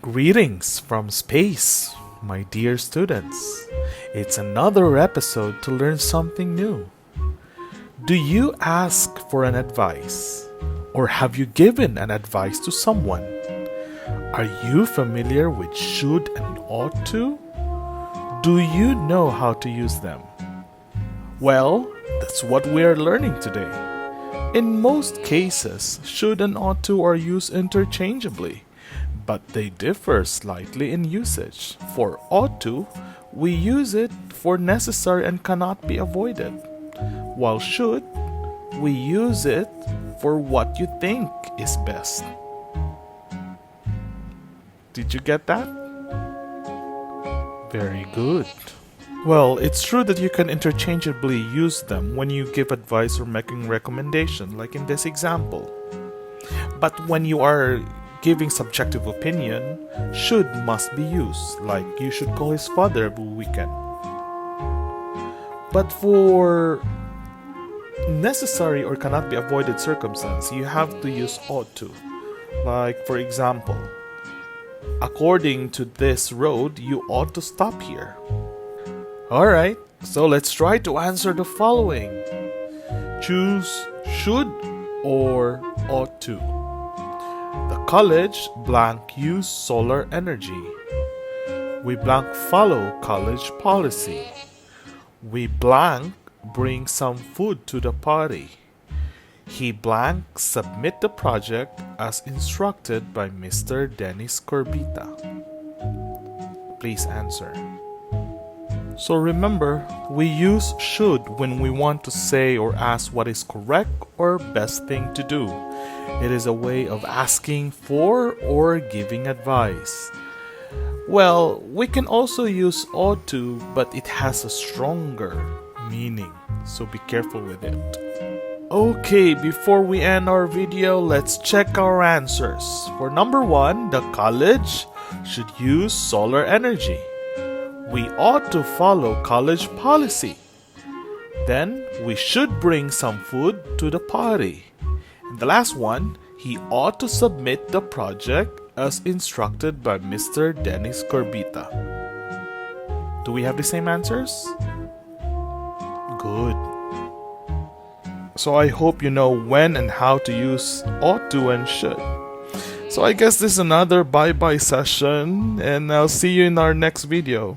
Greetings from space, my dear students. It's another episode to learn something new. Do you ask for an advice? Or have you given an advice to someone? Are you familiar with should and ought to? Do you know how to use them? Well, that's what we are learning today. In most cases, should and ought to are used interchangeably, but they differ slightly in usage. For ought to, we use it for necessary and cannot be avoided, while should, we use it for what you think is best. Did you get that? Very good. Well, it's true that you can interchangeably use them when you give advice or making recommendation, like in this example. But when you are giving subjective opinion, should must be used, like you should call his father every weekend. But for necessary or cannot be avoided circumstance, you have to use ought to. Like for example, according to this road, you ought to stop here. Alright, so let's try to answer the following. Choose should or ought to. The college blank use solar energy. We blank follow college policy. We blank bring some food to the party. He blank submit the project as instructed by Mr. Dennis Corbita. Please answer. So remember, we use should when we want to say or ask what is correct or best thing to do. It is a way of asking for or giving advice. Well, we can also use ought to, but it has a stronger meaning, so be careful with it. Okay, before we end our video, let's check our answers. For number 1, the college should use solar energy. We ought to follow college policy. Then, we should bring some food to the party. And the last one, he ought to submit the project as instructed by Mr. Dennis Corbita. Do we have the same answers? Good. So I hope you know when and how to use ought to and should. So I guess this is another bye-bye session, and I'll see you in our next video.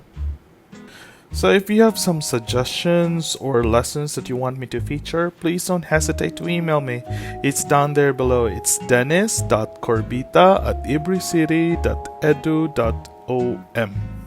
So if you have some suggestions or lessons that you want me to feature, please don't hesitate to email me. It's down there below. It's dennis.corbita@ibricity.edu.om.